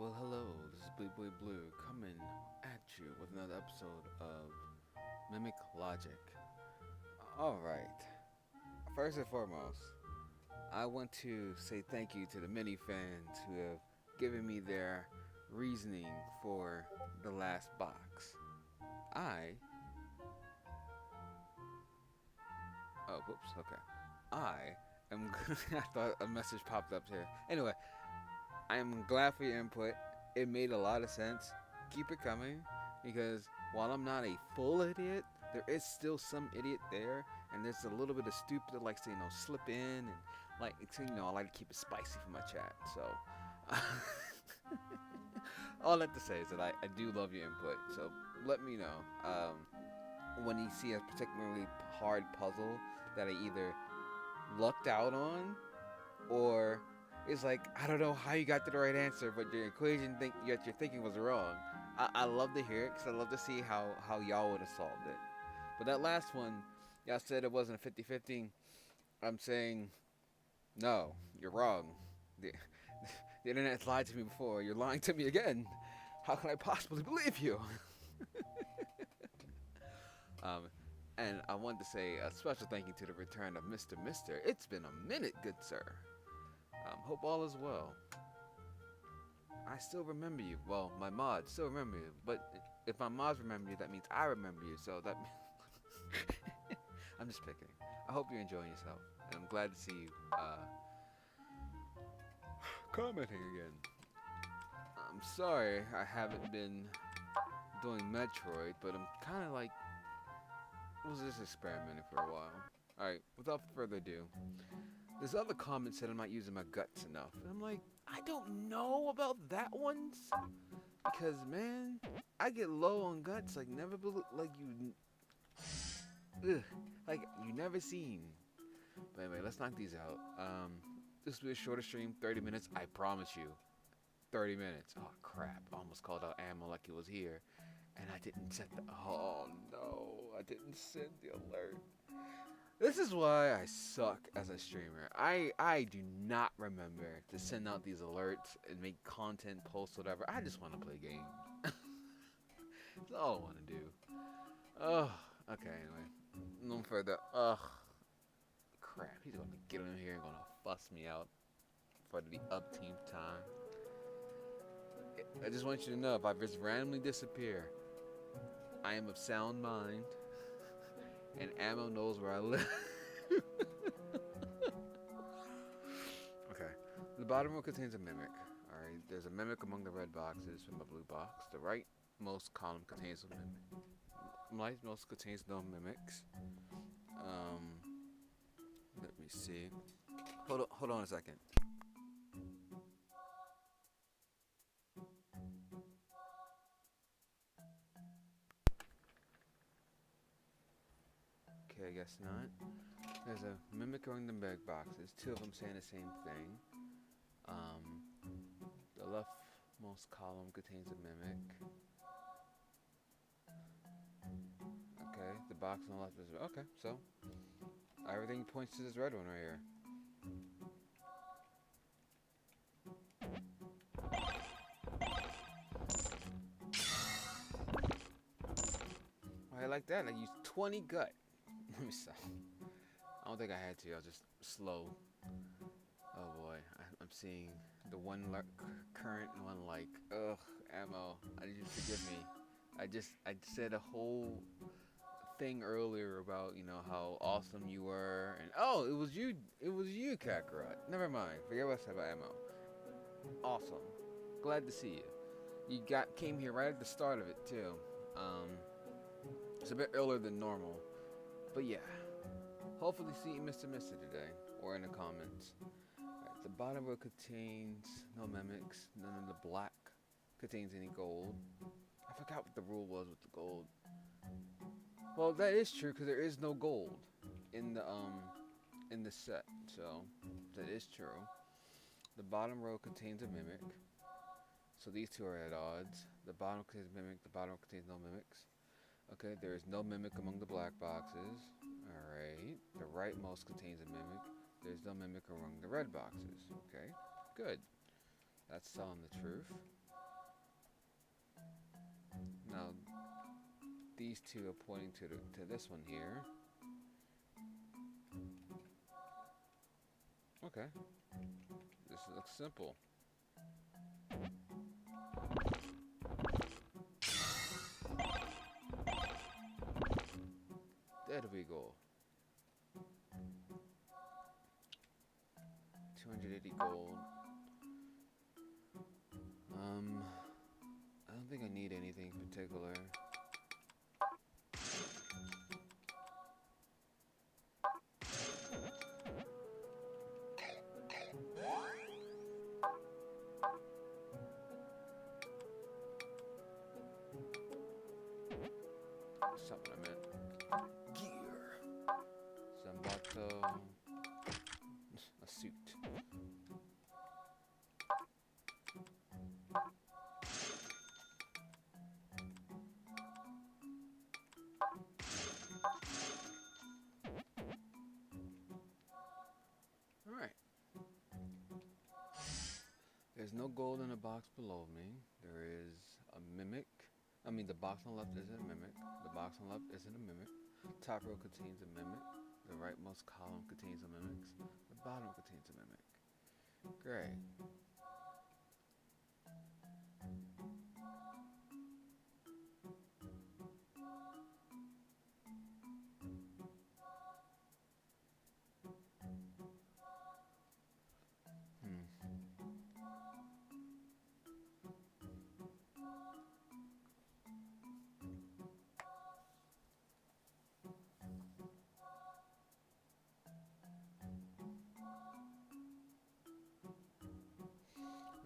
Well, hello, this is Blue Boy Blue coming at you with another episode of Mimic Logic. Alright, first and foremost, I want to say thank you to the many fans who have given me their reasoning for the last box. I. Oh, whoops, okay. I am. I thought a message popped up here. Anyway, I am glad for your input. It made a lot of sense. Keep it coming because while I'm not a full idiot, there is still some idiot there, and there's a little bit of stupid that likes to slip in and I like to keep it spicy for my chat. So all that to say is that I do love your input. So let me know when you see a particularly hard puzzle that I either lucked out on or it's like I don't know how you got to the right answer, but your equation yet your thinking was wrong. I love to hear it because I love to see how y'all would have solved it. But that last one, y'all said it wasn't a 50-50. I'm saying no, you're wrong. The, the internet's lied to me before. You're lying to me again. How can I possibly believe you? um, and I want to say a special thank you to the return of Mr. Mister. It's been a minute, good sir. Hope all is well. I still remember you. Well, my mods still remember you. But if my mods remember you, that means I remember you. So that I'm just picking. I hope you're enjoying yourself, and I'm glad to see you commenting again. I'm sorry I haven't been doing Metroid, but I'm kind of like was just experimenting for a while. All right, without further ado, this other comment said I'm not using my guts enough, and I'm like, I don't know about that one, because man, I get low on guts like never ugh, like you never seen. But anyway, let's knock these out. This will be a shorter stream, 30 minutes. I promise you, 30 minutes. Oh crap! I almost called out ammo like it was here, and I didn't set the. Oh no! I didn't send the alert. This is why I suck as a streamer. I do not remember to send out these alerts and make content posts, whatever. I just want to play games. That's all I want to do. Oh, okay. Anyway, no further. Ugh, crap. He's gonna get in here and gonna fuss me out for the upteenth time. I just want you to know if I just randomly disappear, I am of sound mind, and ammo knows where I live. Okay. The bottom row contains a mimic. Alright, there's a mimic among the red boxes from the blue box. The rightmost column contains a mimic. Rightmost contains no mimics. Let me see. Hold on a second. Okay, I guess not. There's a mimic among the red boxes. Two of them saying the same thing. The leftmost column contains a mimic. Okay, the box on the left is okay. So everything points to this red one right here. I like that. I used 20 gut. Let me stop. I don't think I had to. I was just slow. Oh boy, I'm seeing the one current and one like. Ugh, ammo. I need you to forgive me. I said a whole thing earlier about how awesome you were, and oh, it was you, Kakarot. Never mind. Forget what I said about ammo. Awesome. Glad to see you. You came here right at the start of it too. It's a bit earlier than normal, but yeah. Hopefully see you, Mr. Mister today, or in the comments. Alright, the bottom row contains no mimics. None of the black contains any gold. I forgot what the rule was with the gold. Well, that is true because there is no gold in the set, so that is true. The bottom row contains a mimic, so these two are at odds. The bottom contains a mimic. The bottom contains no mimics. Okay, there is no mimic among the black boxes. Alright. The rightmost contains a mimic. There's no mimic among the red boxes. Okay, good. That's telling the truth. these two are pointing to this one here. Okay. This looks simple. There we go. 280 gold. I don't think I need anything particular. That's not what I meant. Gear. Zambato. A suit. Alright. There's no gold in the box below me. There is a mimic. I mean, the box on the left isn't a mimic. The box on the left isn't a mimic. Top row contains a mimic. The rightmost column contains a mimic. The bottom contains a mimic. Great.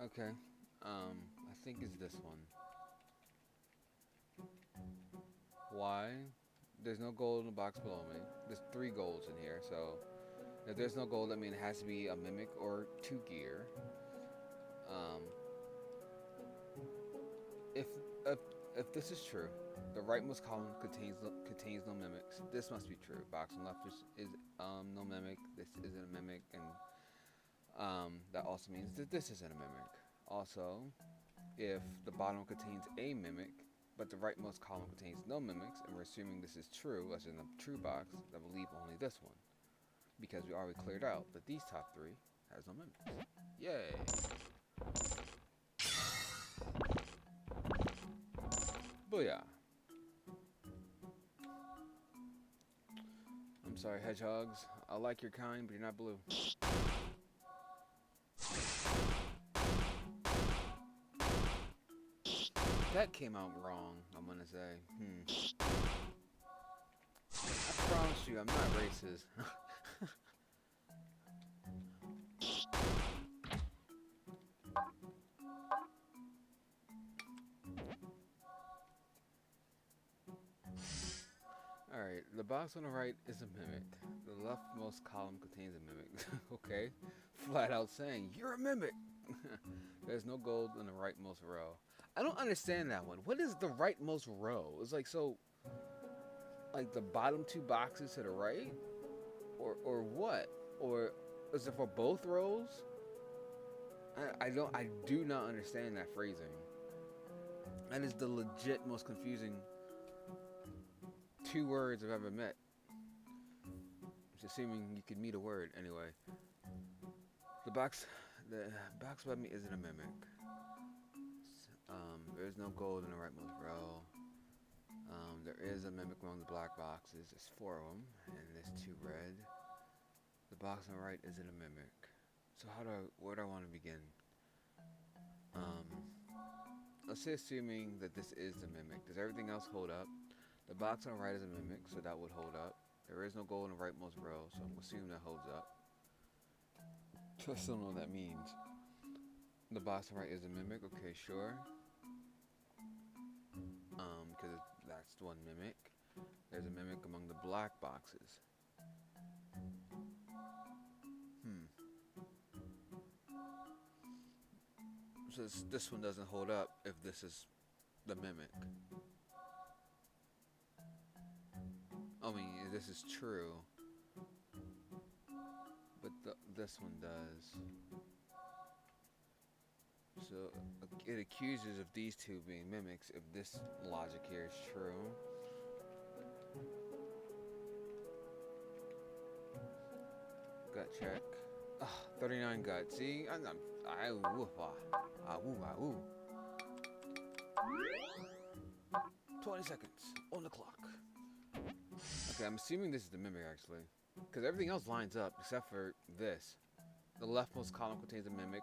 Okay. I think it's this one. Why? There's no gold in the box below me. There's 3 golds in here, so if there's no gold, I mean it has to be a mimic or 2 gear. If this is true, the rightmost column contains no mimics. This must be true. Box on left is no mimic. This isn't a mimic, and that also means that this isn't a mimic. Also, if the bottom contains a mimic, but the rightmost column contains no mimics, and we're assuming this is true, as in the true box, that will leave only this one, because we already cleared out that these top 3 has no mimics. Yay! Booyah! I'm sorry, hedgehogs. I like your kind, but you're not blue. That came out wrong, I'm gonna say. I promise you, I'm not racist. Alright, the box on the right is a mimic. The leftmost column contains a mimic. Okay? Flat out saying, you're a mimic! There's no gold in the rightmost row. I don't understand that one. What is the rightmost row? It's like, so, like the bottom 2 boxes to the right? Or what? Or is it for both rows? I do not understand that phrasing. That is the legit most confusing 2 words I've ever met. Just assuming you could meet a word anyway. The box above me isn't a mimic. There's no gold in the rightmost row. There is a mimic among the black boxes. There's 4 of them, and there's 2 red. The box on the right isn't a mimic. So where do I want to begin? Let's say assuming that this is the mimic. Does everything else hold up? The box on the right is a mimic, so that would hold up. There is no gold in the rightmost row, so I'm assuming that holds up. I still don't know what that means. The box on the right is a mimic. Okay, sure. Because that's one mimic. There's a mimic among the black boxes. So this one doesn't hold up if this is the mimic. I mean, this is true. But this one does. So it accuses of these 2 being mimics if this logic here is true. Gut check. 39 gut. See, I woof woo woo. 20 seconds on the clock. Okay, I'm assuming this is the mimic actually, because everything else lines up except for this. The leftmost column contains a mimic.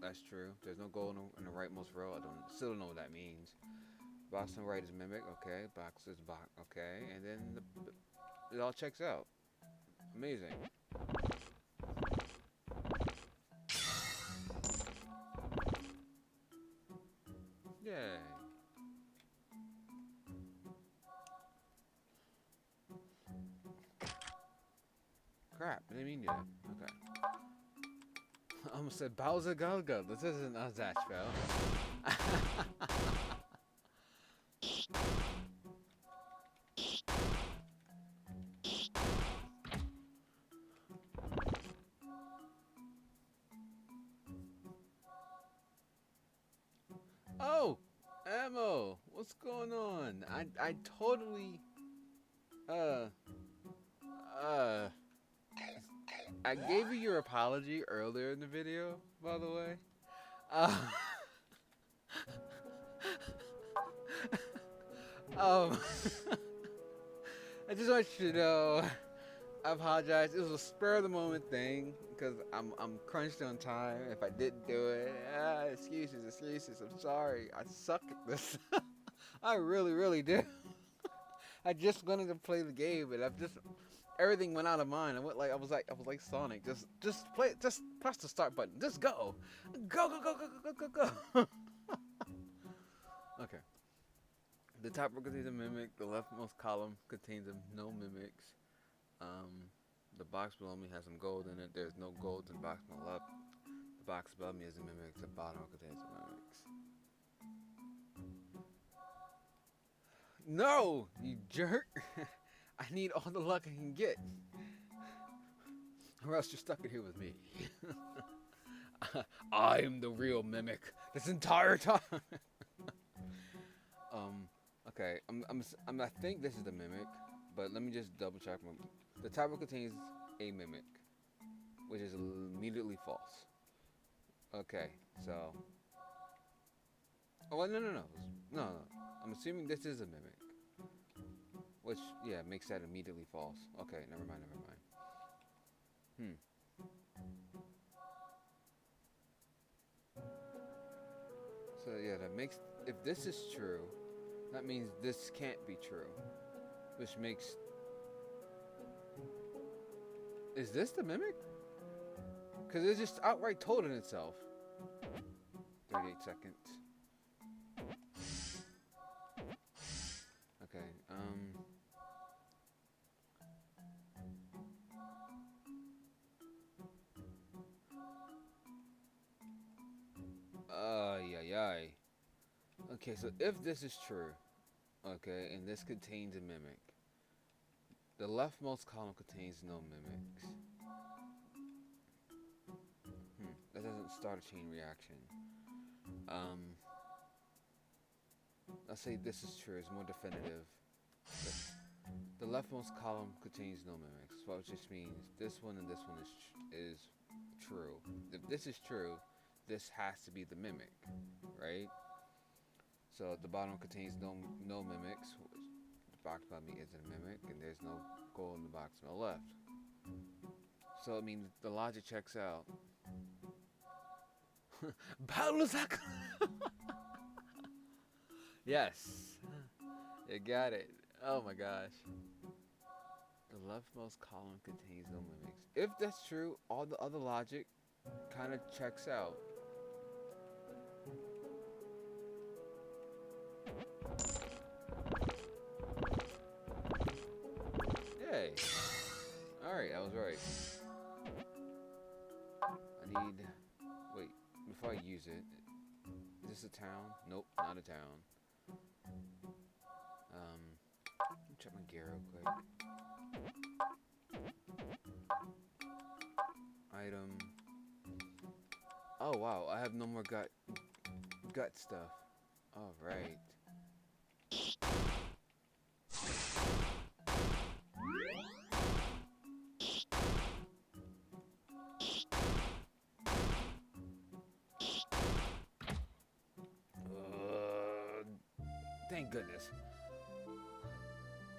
That's true. There's no goal in the rightmost row. Still don't know what that means. Box on the right is mimic. Okay. Box is box. Okay. And then it all checks out. Amazing. Yay. Crap. I didn't mean to. Okay. I almost said Bowser Go Go. This isn't a Zatch Bell. Oh, Ammo. What's going on? I totally I gave you your apology earlier in the video, by the way. Um, I just want you to know, I apologize. It was a spur of the moment thing because I'm crunched on time. If I didn't do it, excuses. I'm sorry. I suck at this. I really do. I just wanted to play the game, and everything went out of mind. I was like Sonic. Just play. Just press the start button. Just go. Go. Okay. The top row contains a mimic. The leftmost column contains no mimics. The box below me has some gold in it. There's no gold in the box on the left. The box above me is a mimic. The bottom contains the mimics. No, you jerk! I need all the luck I can get, or else you're stuck in here with me. I'm the real mimic this entire time. Okay, I think this is the mimic, but let me just double check. The tablet contains a mimic, which is immediately false. Okay, so. Oh, no. I'm assuming this is a mimic, which makes that immediately false. Okay, never mind. So that makes, if this is true, that means this can't be true, which makes. Is this the mimic? Because it's just outright told in itself. 38 seconds. Okay, Yay. Okay, so if this is true, okay, and this contains a mimic, the leftmost column contains no mimics. That doesn't start a chain reaction. Let's say this is true, it's more definitive. The leftmost column contains no mimics, so it just means this one and this one is true. If this is true, this has to be the mimic, right? So the bottom contains no mimics. The box above me isn't a mimic, and there's no gold in the box on the left. So I mean, the logic checks out. Balazak. Yes, you got it. Oh my gosh. The leftmost column contains no mimics. If that's true, all the other logic kind of checks out. Yay. Alright, I was right. I need... Wait, before I use it... Is this a town? Nope, not a town. Let me check my gear real quick. Item. Oh wow, I have no more gut stuff. All right. Thank goodness.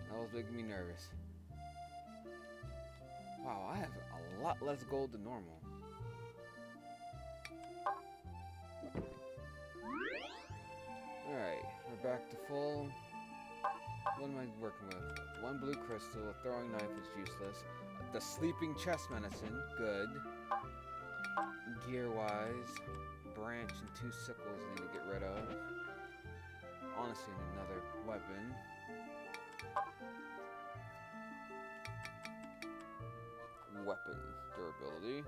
That was making me nervous. Wow, I have a lot less gold than normal. Alright, we're back to full. What am I working with? 1 blue crystal, a throwing knife is useless. The sleeping chest medicine, good. Gear-wise, branch and 2 sickles I need to get rid of. Honestly, another weapon. Weapon durability.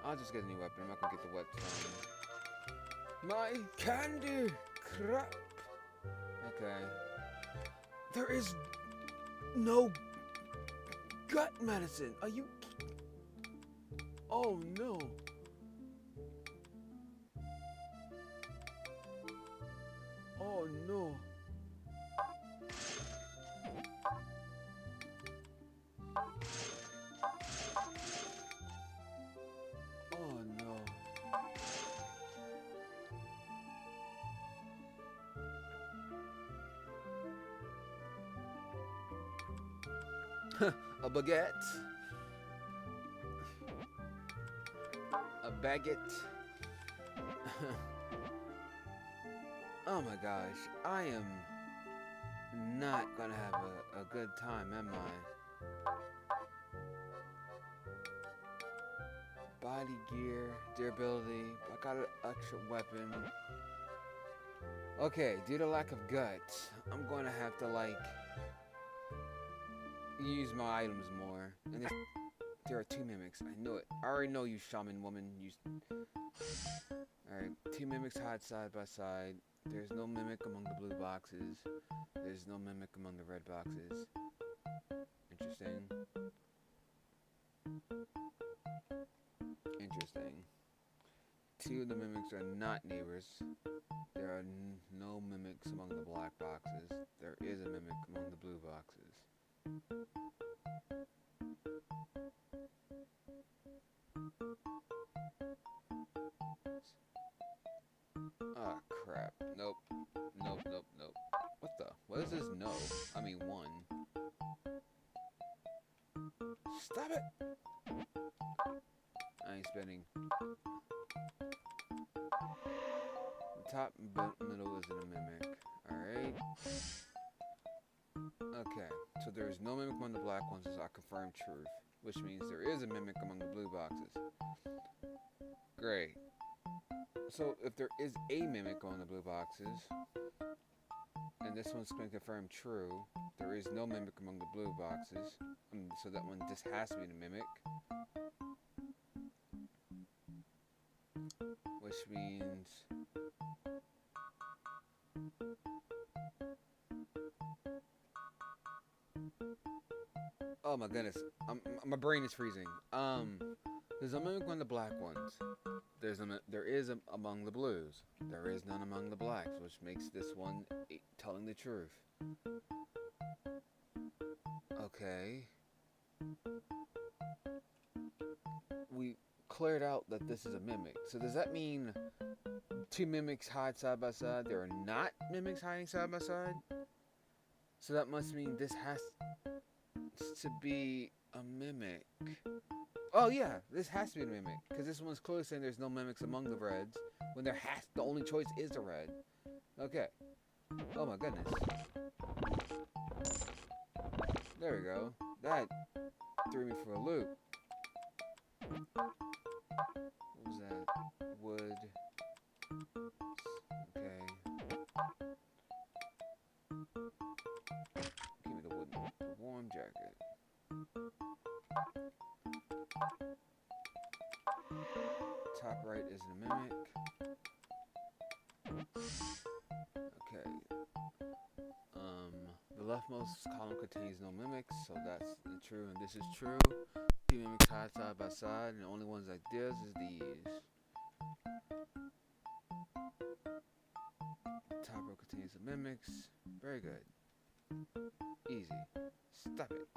I'll just get a new weapon. I'm not gonna get the wet tongue. My candy! Crap! Okay. There is no gut medicine! Are you... Oh no! Oh no! Oh no. A baguette. A baguette. Oh my gosh, I am not gonna have a good time, am I? Body gear, durability, I got an extra weapon. Okay, due to lack of guts, I'm gonna have to like use my items more. And there are 2 mimics. I know it. I already know you, shaman woman. Alright, 2 mimics hide side by side. There's no mimic among the blue boxes. There's no mimic among the red boxes. Interesting. Interesting. 2 of the mimics are not neighbors. There are no mimics among the black boxes. There is a mimic among the blue boxes. Ah, crap. Nope. Nope, nope, nope. What the? What is this no? I mean 1. Stop it! I ain't spending. The top and middle isn't a mimic. Alright. Okay, so there is no mimic among the black ones, as I confirm truth, which means there is a mimic among the blue boxes. Great. So if there is a mimic among the blue boxes, and this one's going to confirm true, there is no mimic among the blue boxes, so that one just has to be the mimic. Which means... Oh my goodness, my brain is freezing. There's a mimic among the black ones. There is among the blues. There is none among the blacks, which makes this one telling the truth. Okay. We cleared out that this is a mimic. So does that mean 2 mimics hide side by side? There are not mimics hiding side by side? So that must mean this has to be a mimic. Oh yeah, this has to be a mimic, because this one's clearly saying there's no mimics among the reds, when the only choice is the red. Okay. Oh my goodness. There we go. That threw me for a loop. What was that? Wood. Okay. Give me the wood. The warm jacket. Top right is a mimic. Okay. The leftmost column contains no mimics, so that's true, and this is true. 2 mimics hide side by side, and the only ones like this is these. Top row contains the mimics. Very good. Easy. Stop it.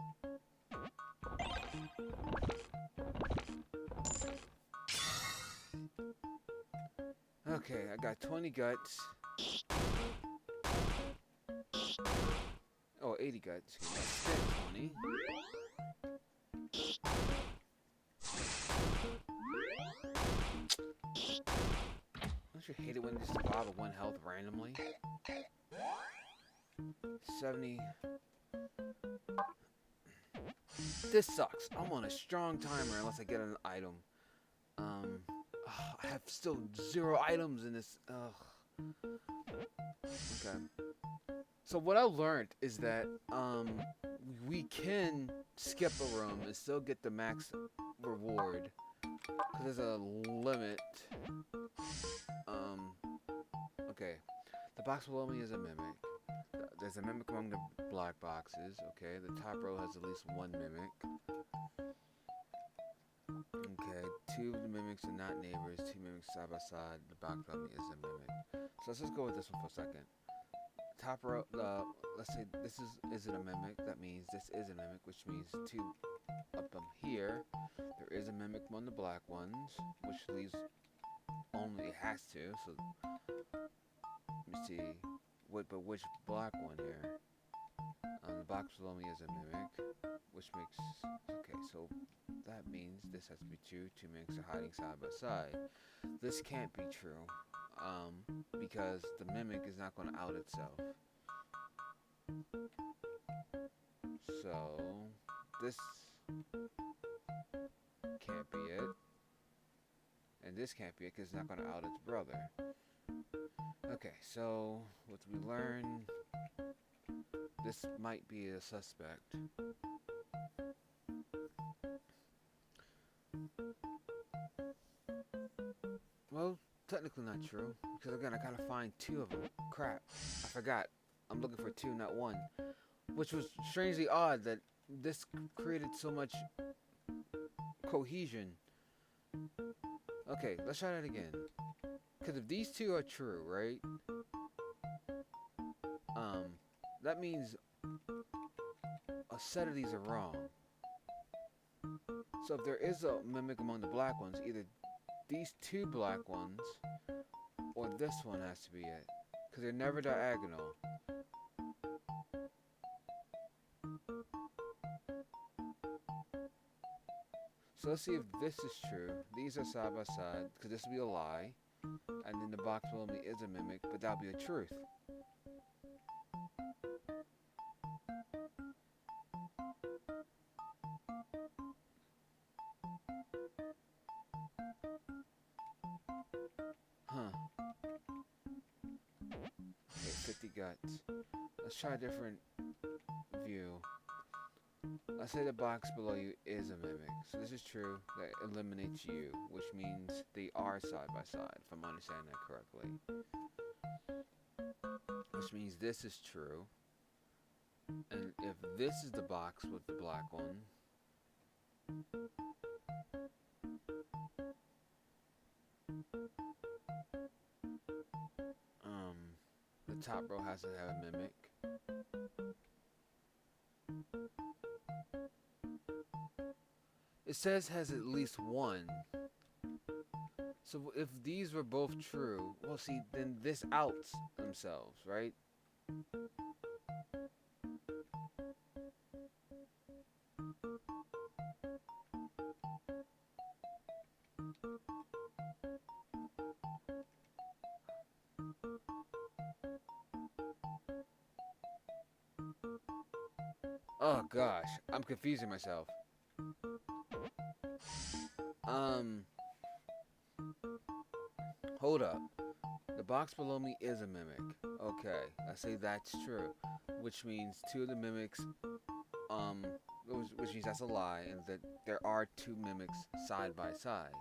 Okay, I got 20 guts. Oh, 80 guts. I spent 20. Don't you hate it when you just blob at 1 health randomly? 70. This sucks. I'm on a strong timer unless I get an item. I have still 0 items in this. Okay. So what I learned is that we can skip a room and still get the max reward. Cause there's a limit. Okay. The box below me is a mimic. There's a mimic among the black boxes. Okay. The top row has at least 1 mimic. Okay. 2 of the mimics are not neighbors. 2 mimics side by side. The box below me is a mimic. So let's just go with this one for a second. Top row. Let's say this isn't a mimic. That means this is a mimic, which means 2 up here. There is a mimic among the black ones, which leaves only it has to. So let me see. But which black one here? The box below me is a mimic, which makes okay. So that means this has to be 2. 2 mimics are hiding side by side. This can't be true, because the mimic is not going to out itself. So this can't be it, and this can't be it because it's not going to out its brother. Okay, so what we learn, this might be a suspect. Well, technically not true, because again, I gotta find 2 of them. Crap, I forgot. I'm looking for 2, not 1. Which was strangely odd that this created so much cohesion. Okay, let's try that again. Because if these 2 are true, right? That means a set of these are wrong. So if there is a mimic among the black ones, either these 2 black ones or this one has to be it. Because they're never diagonal. So let's see if this is true. These are side by side, because this will be a lie. And then the box below me is a mimic, but that'll be a truth. Huh. Okay, 50 guts. Let's try a different view. Let's say the box below you is a mimic. So this is true. That eliminates you, which means they are side by side, if I'm understanding that correctly. Which means this is true. And if this is the box with the black one, the top row has to have a mimic. It says has at least 1. So if these were both true, well, see, then this outs themselves, right? Oh gosh, I'm confusing myself. Hold up. The box below me is a mimic. Okay, let's say that's true, which means 2 of the mimics, which means that's a lie, and that there are 2 mimics side by side.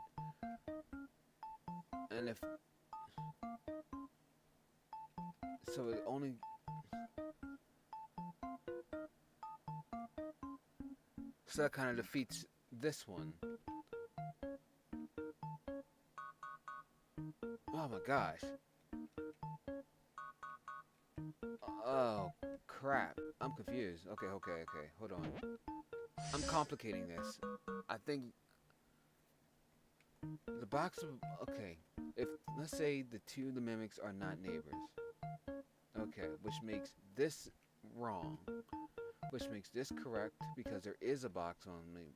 And if so, it only. So that kind of defeats this one. Oh my gosh. Oh crap. I'm confused. Okay. Hold on. I'm complicating this. I think The box of okay. If let's say the mimics are not neighbors. Okay, which makes this wrong. Which makes this correct because there is a box on me.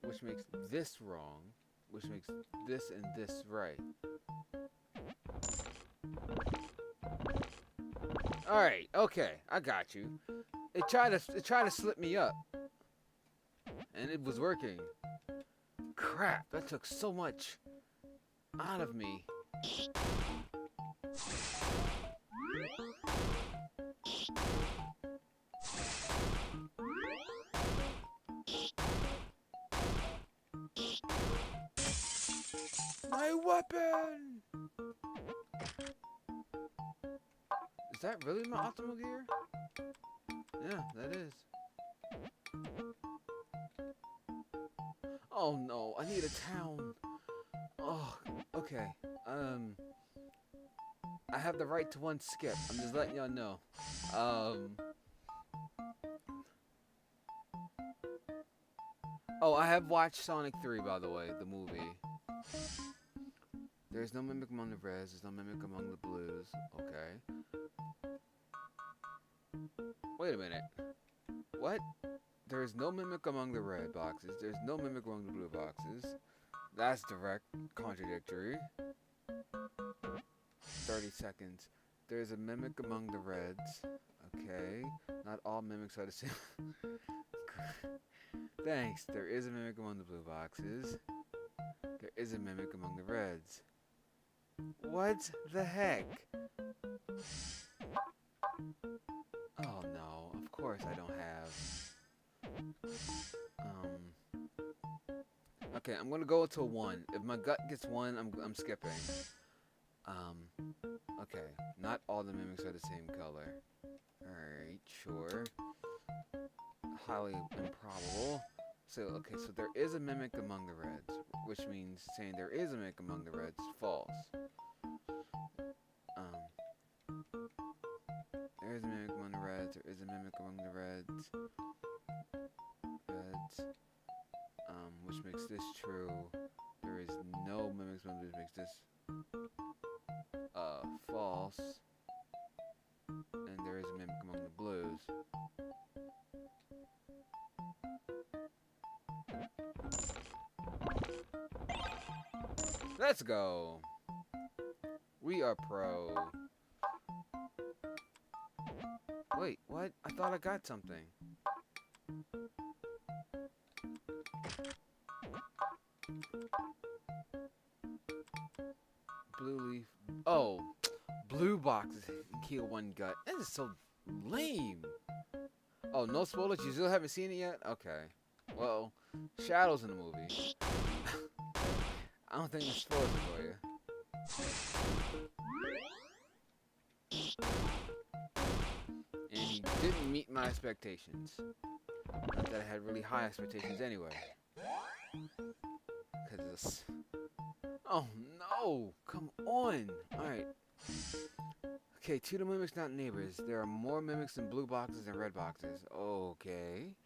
Which makes this wrong. Which makes this and this right. Alright, okay, I got you. It tried to slip me up. And it was working. Crap, that took so much out of me. My weapon! Is that really my optimal gear? Yeah, that is. Oh no, I need a town. Oh, okay. I have the right to one skip. I'm just letting y'all know. Oh, I have watched Sonic 3, by the way, the movie. There's no mimic among the reds, there's no mimic among the blues. Okay. Wait a minute. What? There's no mimic among the red boxes, there's no mimic among the blue boxes. That's direct contradictory. 30 seconds. There's a mimic among the reds. Okay. Not all mimics are the same. Thanks. There is a mimic among the blue boxes. There is a mimic among the reds. What the heck? Oh no. Of course I don't have. Okay, I'm gonna go to 1. If my gut gets 1, I'm skipping. Okay. Not all the mimics are the same color. Alright, sure. Highly improbable. So, okay, so there is a mimic among the reds, which means saying there is a mimic among the reds is false. There is a mimic among the reds, there is a mimic among the reds. Which makes this true. There is no mimics among the blues, makes this false. And there is a mimic among the blues. Let's go. We are pro. Wait, what? I thought I got something. Blue leaf. Oh, blue boxes kill 1 gut. That is so lame. Oh, no spoilers? You still haven't seen it yet? Okay. Well, Shadow's in the movie. I don't think it's spoilers for you. And he didn't meet my expectations. Not that I had really high expectations anyway. Because this... Oh no! Come on! Alright. Okay, 2 the mimics, not neighbors. There are more mimics in blue boxes than red boxes. Okay.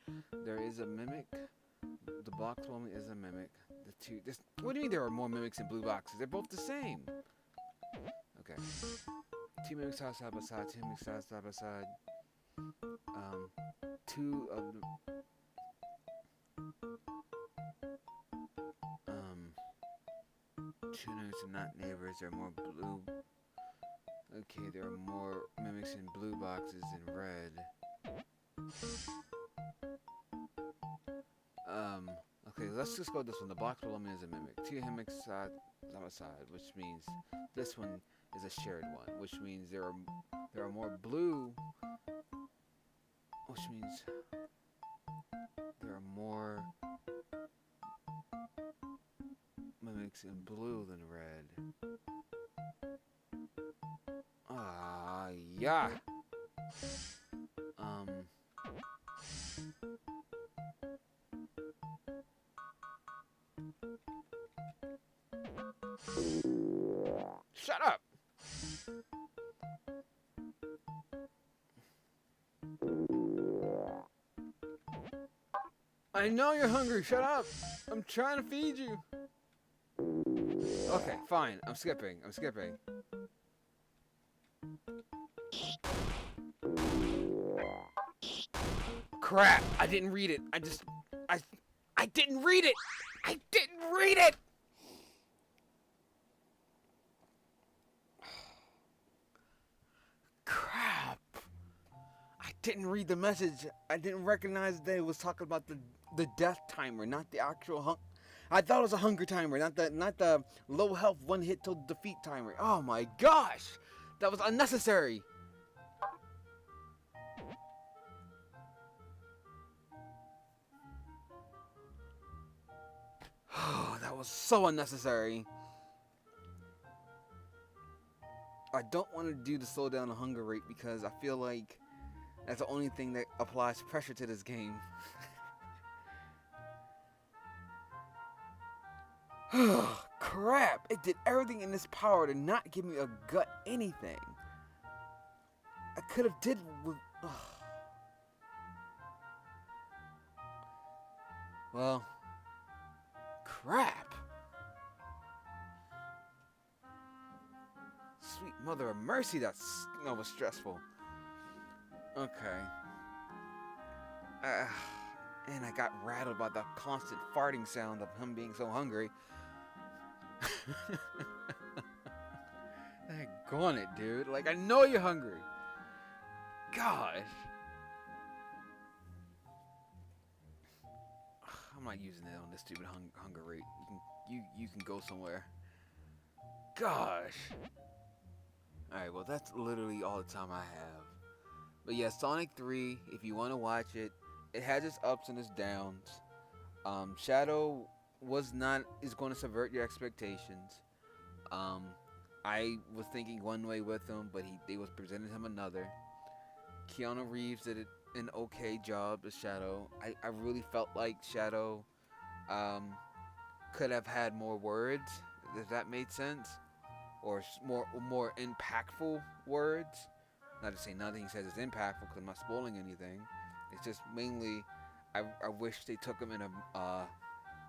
There is a mimic. The box woman is a mimic. The 2... what do you mean there are more mimics in blue boxes? They're both the same. Okay. 2 mimics side by side, 2 mimics side by side. 2 of the... 2 mimics are not neighbors. There are more blue... Okay, there are more mimics in blue boxes than red. Okay, let's just go with this one. The box below me is a mimic. 2 mimics side by side, which means this one is a shared one, which means there are more blue, which means there are more mimics in blue than red. Yeah. Shut up. I know you're hungry. Shut up. I'm trying to feed you. Okay, fine. I'm skipping. Crap. I didn't read it. I didn't read it. I didn't read it. Crap. I didn't read the message. I didn't recognize that it was talking about the death timer, not the actual I thought it was a hunger timer, not the low health one hit till defeat timer. Oh my gosh, that was unnecessary. That was so unnecessary. I don't want to do the slow down the hunger rate because I feel like that's the only thing that applies pressure to this game. Crap! It did everything in its power to not give me a gut anything. I could have did with. Well, crap. Sweet mother of mercy, that was stressful. Okay. And I got rattled by the constant farting sound of him being so hungry. Daggone it, dude. Like, I know you're hungry. Gosh. I'm not using it on this stupid hunger rate. You can go somewhere. Gosh. Alright, well, that's literally all the time I have. But yeah, Sonic 3, if you want to watch it, it has its ups and its downs. Shadow is going to subvert your expectations. I was thinking one way with him, but they was presenting him another. Keanu Reeves did an okay job as Shadow. I really felt like Shadow could have had more words, if that made sense, or more impactful words. Not to say nothing he says is impactful because I'm not spoiling anything. It's just mainly I wish they took him in a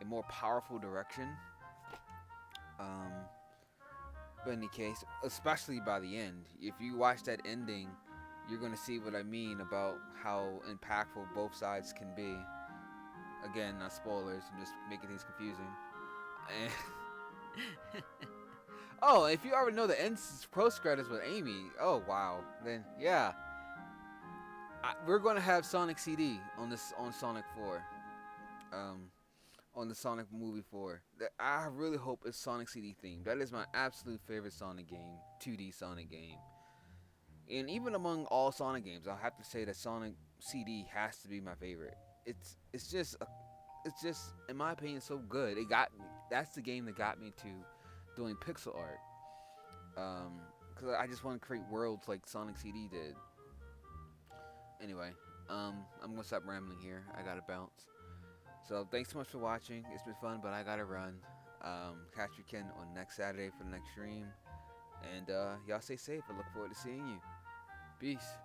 more powerful direction. But in any case, especially by the end, if you watch that ending, you're going to see what I mean about how impactful both sides can be. Again, not spoilers, I'm just making things confusing. Oh, if you already know the end post credits with Amy, oh wow, then yeah, we're going to have Sonic CD on Sonic 4. On the Sonic movie 4. I really hope it's Sonic CD themed. That is my absolute favorite Sonic game, 2D Sonic game. And even among all Sonic games, I'll have to say that Sonic CD has to be my favorite. It's just in my opinion so good. It got me. That's the game that got me to doing pixel art. Cuz I just want to create worlds like Sonic CD did. Anyway, I'm going to stop rambling here. I got to bounce. So thanks so much for watching. It's been fun, but I gotta run. Catch you again on next Saturday for the next stream. And y'all stay safe. I look forward to seeing you. Peace.